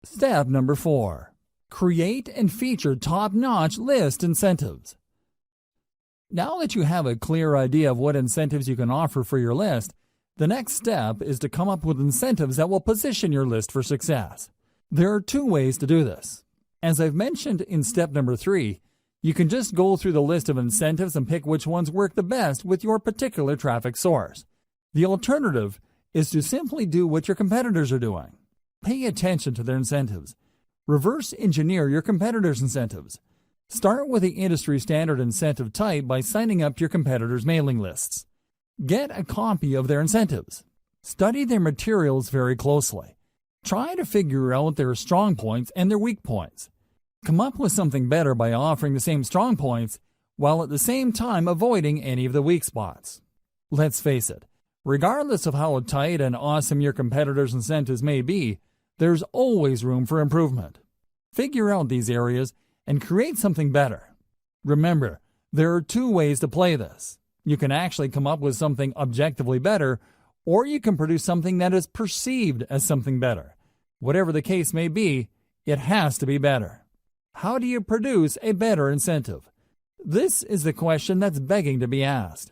Step number 4. Create and feature top-notch list incentives. Now that you have a clear idea of what incentives you can offer for your list, the next step is to come up with incentives that will position your list for success. There are 2 ways to do this. As I've mentioned in step number 3, you can just go through the list of incentives and pick which ones work the best with your particular traffic source. The alternative is to simply do what your competitors are doing. Pay attention to their incentives. Reverse engineer your competitors' incentives. Start with the industry standard incentive type by signing up to your competitors' mailing lists. Get a copy of their incentives. Study their materials very closely. Try to figure out their strong points and their weak points. Come up with something better by offering the same strong points while at the same time avoiding any of the weak spots. Let's face it, regardless of how tight and awesome your competitors' incentives may be, there's always room for improvement. Figure out these areas and create something better. Remember, there are 2 ways to play this. You can actually come up with something objectively better, or you can produce something that is perceived as something better. Whatever the case may be, it has to be better. How do you produce a better incentive? This is the question that's begging to be asked.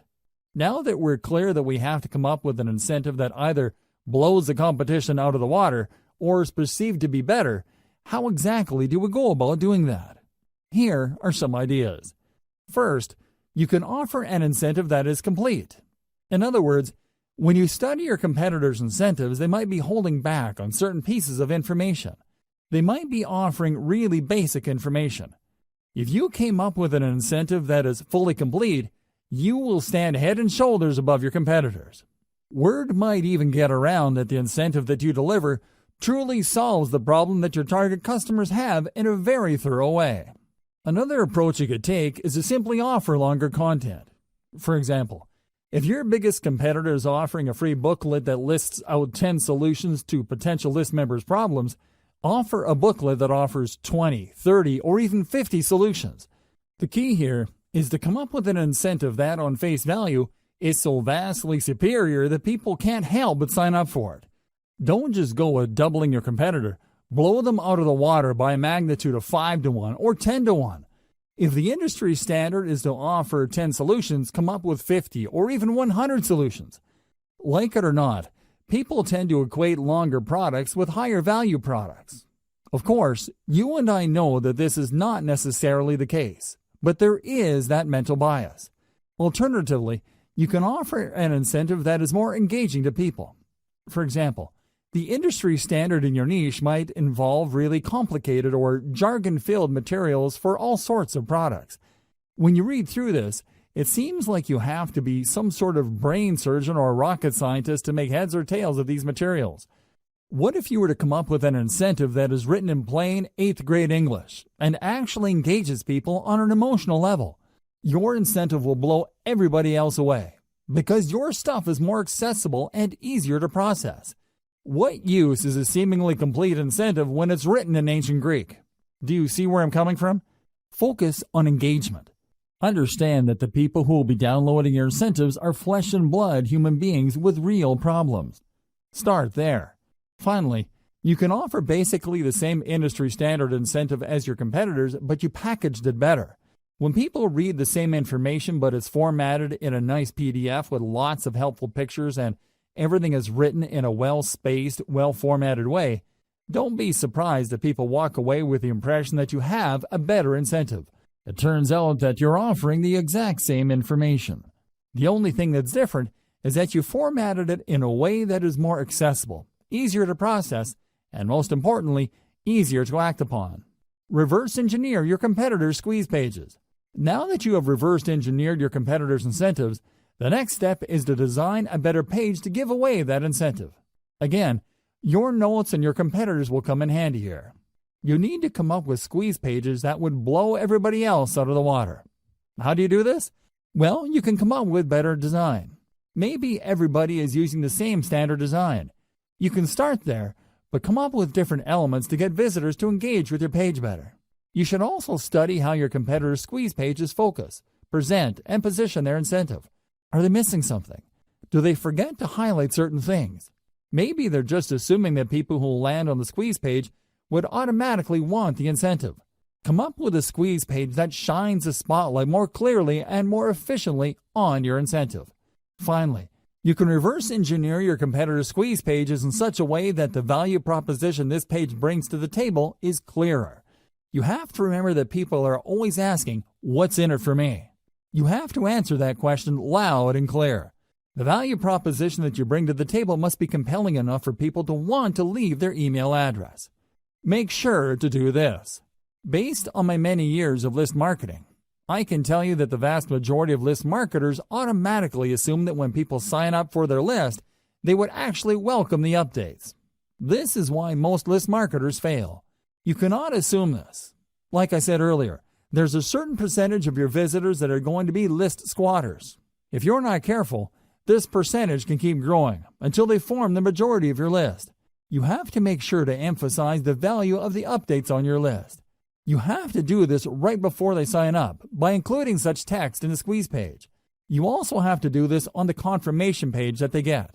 Now that we're clear that we have to come up with an incentive that either blows the competition out of the water or is perceived to be better, how exactly do we go about doing that? Here are some ideas. First, you can offer an incentive that is complete. In other words, when you study your competitors' incentives, they might be holding back on certain pieces of information. They might be offering really basic information. If you came up with an incentive that is fully complete, you will stand head and shoulders above your competitors. Word might even get around that the incentive that you deliver truly solves the problem that your target customers have in a very thorough way. Another approach you could take is to simply offer longer content. For example, if your biggest competitor is offering a free booklet that lists out 10 solutions to potential list members' problems, offer a booklet that offers 20, 30, or even 50 solutions. The key here is to come up with an incentive that, on face value, is so vastly superior that people can't help but sign up for it. Don't just go with doubling your competitor. Blow them out of the water by a magnitude of 5 to 1 or 10 to 1. If the industry standard is to offer 10 solutions, come up with 50 or even 100 solutions. Like it or not, people tend to equate longer products with higher value products. Of course, you and I know that this is not necessarily the case, but there is that mental bias. Alternatively, you can offer an incentive that is more engaging to people. For example, the industry standard in your niche might involve really complicated or jargon-filled materials for all sorts of products. When you read through this, it seems like you have to be some sort of brain surgeon or a rocket scientist to make heads or tails of these materials. What if you were to come up with an incentive that is written in plain 8th grade English and actually engages people on an emotional level? Your incentive will blow everybody else away because your stuff is more accessible and easier to process. What use is a seemingly complete incentive when it's written in ancient Greek? Do you see where I'm coming from? Focus on engagement. Understand that the people who will be downloading your incentives are flesh and blood human beings with real problems. Start there. Finally, you can offer basically the same industry standard incentive as your competitors, but you packaged it better. When people read the same information but it's formatted in a nice PDF with lots of helpful pictures and everything is written in a well-spaced, well-formatted way, don't be surprised that people walk away with the impression that you have a better incentive. It turns out that you're offering the exact same information. The only thing that's different is that you formatted it in a way that is more accessible, easier to process, and most importantly, easier to act upon. Reverse engineer your competitors' squeeze pages. Now that you have reverse engineered your competitors' incentives, the next step is to design a better page to give away that incentive. Again, your notes and your competitors will come in handy here. You need to come up with squeeze pages that would blow everybody else out of the water. How do you do this? Well, you can come up with better design. Maybe everybody is using the same standard design. You can start there, but come up with different elements to get visitors to engage with your page better. You should also study how your competitors' squeeze pages focus, present, and position their incentive. Are they missing something? Do they forget to highlight certain things? Maybe they're just assuming that people who will land on the squeeze page would automatically want the incentive. Come up with a squeeze page that shines the spotlight more clearly and more efficiently on your incentive. Finally, you can reverse engineer your competitors' squeeze pages in such a way that the value proposition this page brings to the table is clearer. You have to remember that people are always asking, "What's in it for me?" You have to answer that question loud and clear. The value proposition that you bring to the table must be compelling enough for people to want to leave their email address. Make sure to do this. Based on my many years of list marketing, I can tell you that the vast majority of list marketers automatically assume that when people sign up for their list, they would actually welcome the updates. This is why most list marketers fail. You cannot assume this. Like I said earlier, there's a certain percentage of your visitors that are going to be list squatters. If you're not careful, this percentage can keep growing until they form the majority of your list. You have to make sure to emphasize the value of the updates on your list. You have to do this right before they sign up by including such text in the squeeze page. You also have to do this on the confirmation page that they get.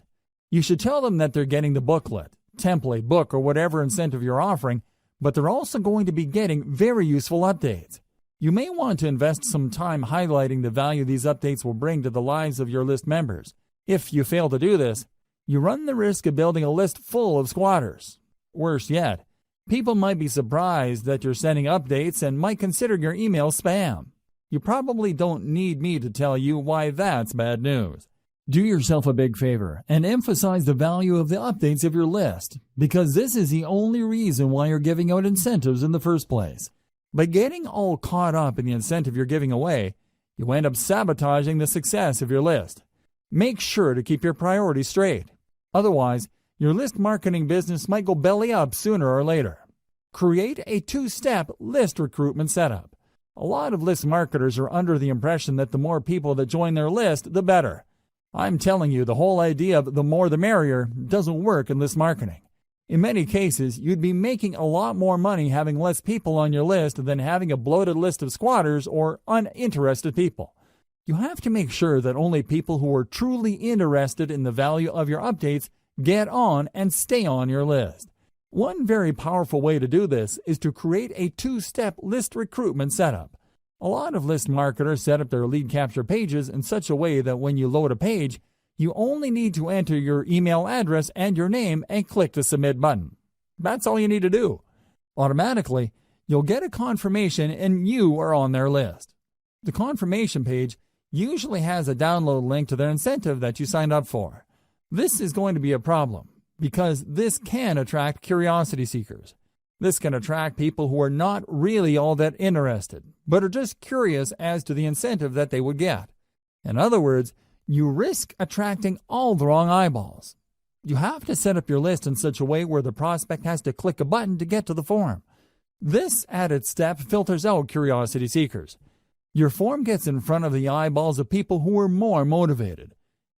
You should tell them that they're getting the booklet, template, book, or whatever incentive you're offering, but they're also going to be getting very useful updates. You may want to invest some time highlighting the value these updates will bring to the lives of your list members. If you fail to do this, you run the risk of building a list full of squatters. Worse yet, people might be surprised that you're sending updates and might consider your email spam. You probably don't need me to tell you why that's bad news. Do yourself a big favor and emphasize the value of the updates of your list, because this is the only reason why you're giving out incentives in the first place. By getting all caught up in the incentive you're giving away, you end up sabotaging the success of your list. Make sure to keep your priorities straight. Otherwise, your list marketing business might go belly up sooner or later. Create a two-step list recruitment setup. A lot of list marketers are under the impression that the more people that join their list, the better. I'm telling you, the whole idea of the more the merrier doesn't work in list marketing. In many cases, you'd be making a lot more money having less people on your list than having a bloated list of squatters or uninterested people. You have to make sure that only people who are truly interested in the value of your updates get on and stay on your list. One very powerful way to do this is to create a two-step list recruitment setup. A lot of list marketers set up their lead capture pages in such a way that when you load a page, you only need to enter your email address and your name and click the submit button. That's all you need to do. Automatically, you'll get a confirmation and you are on their list. The confirmation page usually has a download link to their incentive that you signed up for. This is going to be a problem because this can attract curiosity seekers. This can attract people who are not really all that interested, but are just curious as to the incentive that they would get. In other words, you risk attracting all the wrong eyeballs. You have to set up your list in such a way where the prospect has to click a button to get to the form. This added step filters out curiosity seekers. Your form gets in front of the eyeballs of people who are more motivated.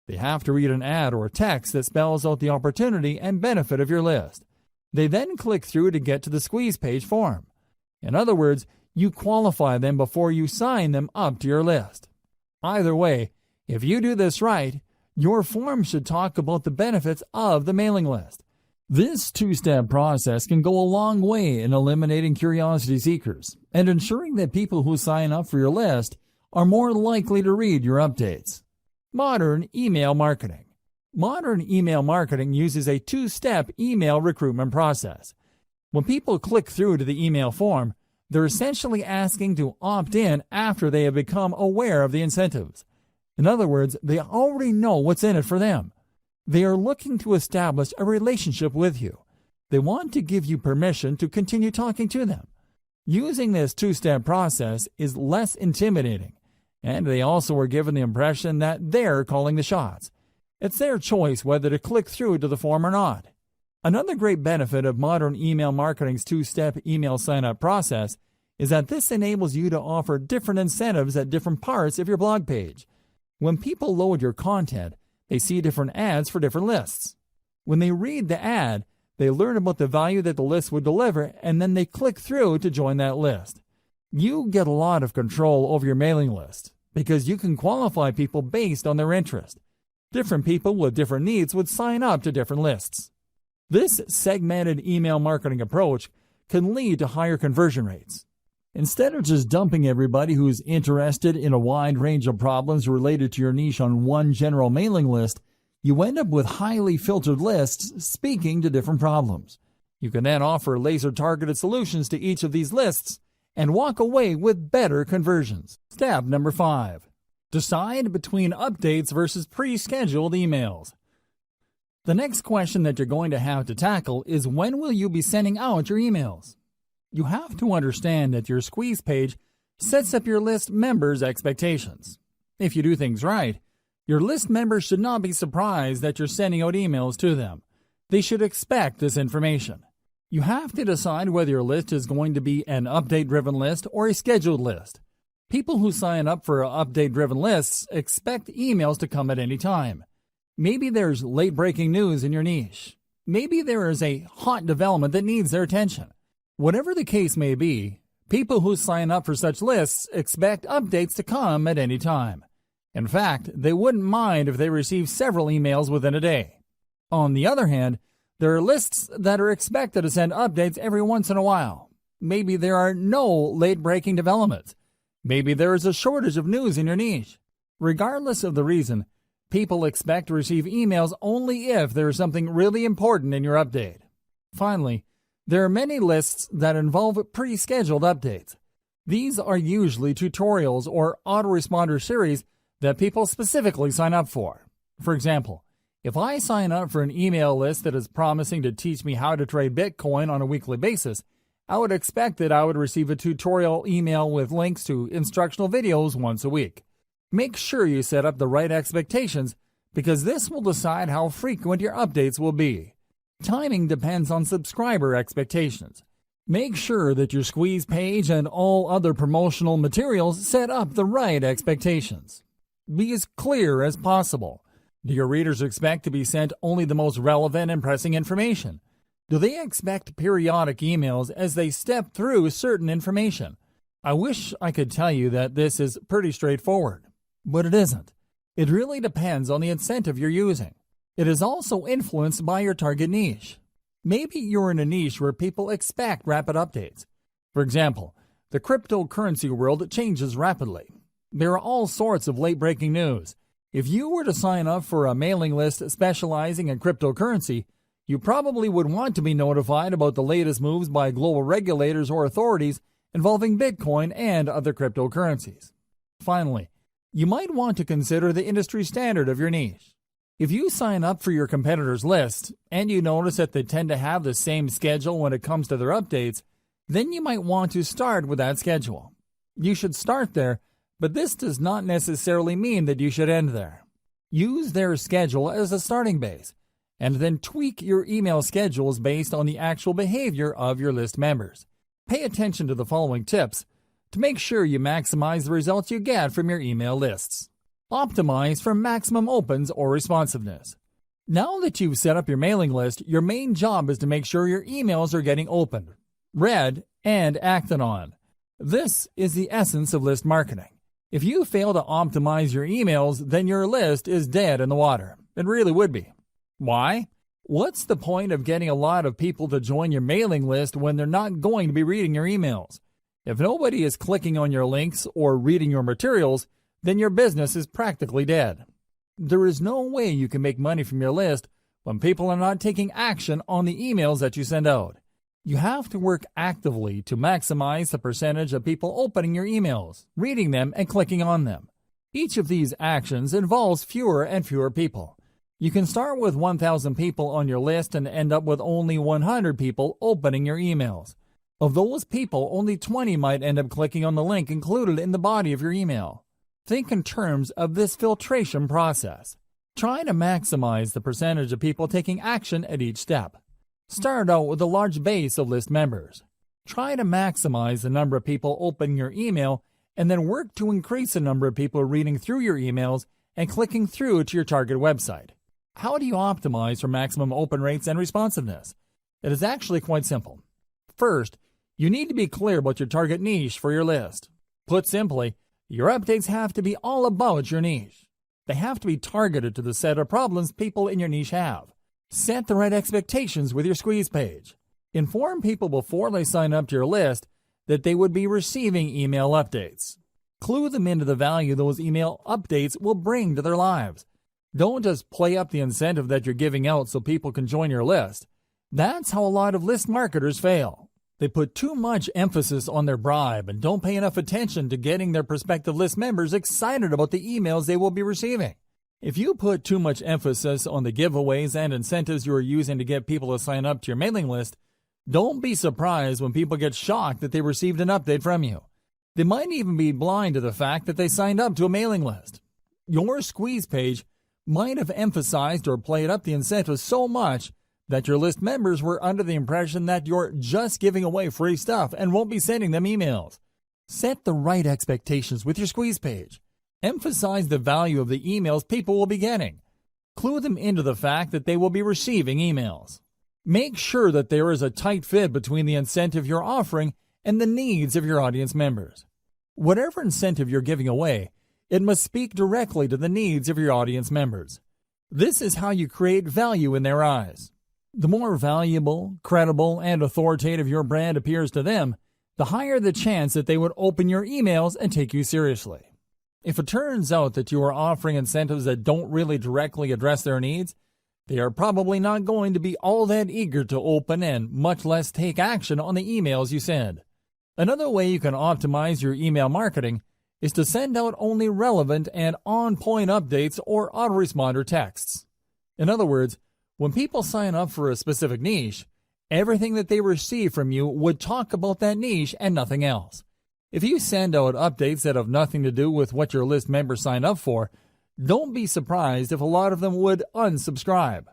They have to read an ad or text that spells out the opportunity and benefit of your list. They then click through to get to the squeeze page form. In other words, you qualify them before you sign them up to your list. Either way, if you do this right, your form should talk about the benefits of the mailing list. This two-step process can go a long way in eliminating curiosity seekers and ensuring that people who sign up for your list are more likely to read your updates. Modern email marketing. Modern email marketing uses a two-step email recruitment process. When people click through to the email form, they're essentially asking to opt in after they have become aware of the incentives. In other words, they already know what's in it for them. They are looking to establish a relationship with you. They want to give you permission to continue talking to them. Using this two-step process is less intimidating, and they also are given the impression that they're calling the shots. It's their choice whether to click through to the form or not. Another great benefit of modern email marketing's two-step email sign-up process is that this enables you to offer different incentives at different parts of your blog page. When people load your content, they see different ads for different lists. When they read the ad, they learn about the value that the list would deliver, and then they click through to join that list. You get a lot of control over your mailing list because you can qualify people based on their interest. Different people with different needs would sign up to different lists. This segmented email marketing approach can lead to higher conversion rates. Instead of just dumping everybody who's interested in a wide range of problems related to your niche on one general mailing list, you end up with highly filtered lists speaking to different problems. You can then offer laser-targeted solutions to each of these lists and walk away with better conversions. Step number 5. Decide between updates versus pre-scheduled emails. The next question that you're going to have to tackle is, when will you be sending out your emails? You have to understand that your squeeze page sets up your list members' expectations. If you do things right, your list members should not be surprised that you're sending out emails to them. They should expect this information. You have to decide whether your list is going to be an update-driven list or a scheduled list. People who sign up for update-driven lists expect emails to come at any time. Maybe there's late-breaking news in your niche. Maybe there is a hot development that needs their attention. Whatever the case may be, people who sign up for such lists expect updates to come at any time. In fact, they wouldn't mind if they receive several emails within a day. On the other hand, there are lists that are expected to send updates every once in a while. Maybe there are no late-breaking developments. Maybe there is a shortage of news in your niche. Regardless of the reason, people expect to receive emails only if there is something really important in your update. Finally, there are many lists that involve pre-scheduled updates. These are usually tutorials or autoresponder series that people specifically sign up for. For example, if I sign up for an email list that is promising to teach me how to trade Bitcoin on a weekly basis, I would expect that I would receive a tutorial email with links to instructional videos once a week. Make sure you set up the right expectations, because this will decide how frequent your updates will be. Timing depends on subscriber expectations. Make sure that your squeeze page and all other promotional materials set up the right expectations. Be as clear as possible. Do your readers expect to be sent only the most relevant and pressing information? Do they expect periodic emails as they step through certain information? I wish I could tell you that this is pretty straightforward, but it isn't. It really depends on the incentive you're using. It is also influenced by your target niche. Maybe you're in a niche where people expect rapid updates. For example, the cryptocurrency world changes rapidly. There are all sorts of late-breaking news. If you were to sign up for a mailing list specializing in cryptocurrency, you probably would want to be notified about the latest moves by global regulators or authorities involving Bitcoin and other cryptocurrencies. Finally, you might want to consider the industry standard of your niche. If you sign up for your competitors' list and you notice that they tend to have the same schedule when it comes to their updates, then you might want to start with that schedule. You should start there, but this does not necessarily mean that you should end there. Use their schedule as a starting base, and then tweak your email schedules based on the actual behavior of your list members. Pay attention to the following tips to make sure you maximize the results you get from your email lists. Optimize for maximum opens or responsiveness. Now that you've set up your mailing list, your main job is to make sure your emails are getting opened, read, and acted on. This is the essence of list marketing. If you fail to optimize your emails, then your list is dead in the water. It really would be. Why? What's the point of getting a lot of people to join your mailing list when they're not going to be reading your emails? If nobody is clicking on your links or reading your materials, then your business is practically dead. There is no way you can make money from your list when people are not taking action on the emails that you send out. You have to work actively to maximize the percentage of people opening your emails, reading them, and clicking on them. Each of these actions involves fewer and fewer people. You can start with 1,000 people on your list and end up with only 100 people opening your emails. Of those people, only 20 might end up clicking on the link included in the body of your email. Think in terms of this filtration process. Try to maximize the percentage of people taking action at each step. Start out with a large base of list members. Try to maximize the number of people opening your email and then work to increase the number of people reading through your emails and clicking through to your target website. How do you optimize for maximum open rates and responsiveness? It is actually quite simple. First, you need to be clear about your target niche for your list. Put simply, your updates have to be all about your niche. They have to be targeted to the set of problems people in your niche have. Set the right expectations with your squeeze page. Inform people before they sign up to your list that they would be receiving email updates. Clue them into the value those email updates will bring to their lives. Don't just play up the incentive that you're giving out so people can join your list. That's how a lot of list marketers fail. They put too much emphasis on their bribe and don't pay enough attention to getting their prospective list members excited about the emails they will be receiving. If you put too much emphasis on the giveaways and incentives you are using to get people to sign up to your mailing list, don't be surprised when people get shocked that they received an update from you. They might even be blind to the fact that they signed up to a mailing list. Your squeeze page might have emphasized or played up the incentives so much that your list members were under the impression that you're just giving away free stuff and won't be sending them emails. Set the right expectations with your squeeze page. Emphasize the value of the emails people will be getting. Clue them into the fact that they will be receiving emails. Make sure that there is a tight fit between the incentive you're offering and the needs of your audience members. Whatever incentive you're giving away, it must speak directly to the needs of your audience members. This is how you create value in their eyes. The more valuable, credible, and authoritative your brand appears to them, the higher the chance that they would open your emails and take you seriously. If it turns out that you are offering incentives that don't really directly address their needs, they are probably not going to be all that eager to open and much less take action on the emails you send. Another way you can optimize your email marketing is to send out only relevant and on-point updates or autoresponder texts. In other words, when people sign up for a specific niche, everything that they receive from you would talk about that niche and nothing else. If you send out updates that have nothing to do with what your list members sign up for, don't be surprised if a lot of them would unsubscribe.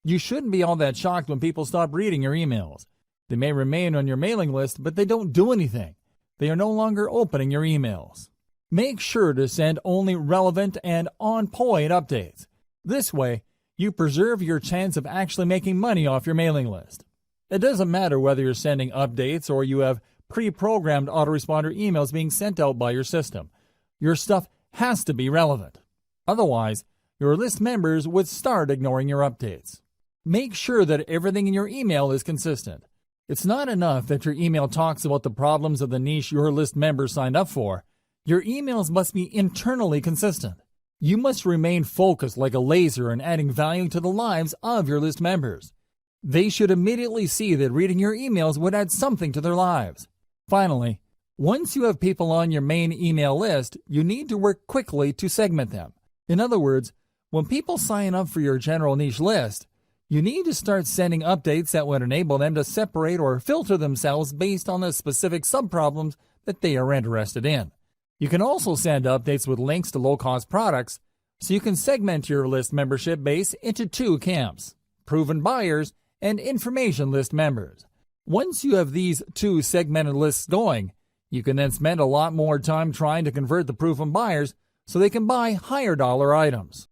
You shouldn't be all that shocked when people stop reading your emails. They may remain on your mailing list, but they don't do anything. They are no longer opening your emails. Make sure to send only relevant and on-point updates. This way, you preserve your chance of actually making money off your mailing list. It doesn't matter whether you're sending updates or you have pre-programmed autoresponder emails being sent out by your system. Your stuff has to be relevant. Otherwise, your list members would start ignoring your updates. Make sure that everything in your email is consistent. It's not enough that your email talks about the problems of the niche your list members signed up for. Your emails must be internally consistent. You must remain focused like a laser in adding value to the lives of your list members. They should immediately see that reading your emails would add something to their lives. Finally, once you have people on your main email list, you need to work quickly to segment them. In other words, when people sign up for your general niche list, you need to start sending updates that would enable them to separate or filter themselves based on the specific subproblems that they are interested in. You can also send updates with links to low-cost products, so you can segment your list membership base into two camps: proven buyers and information list members. Once you have these two segmented lists going, you can then spend a lot more time trying to convert the proven buyers so they can buy higher dollar items.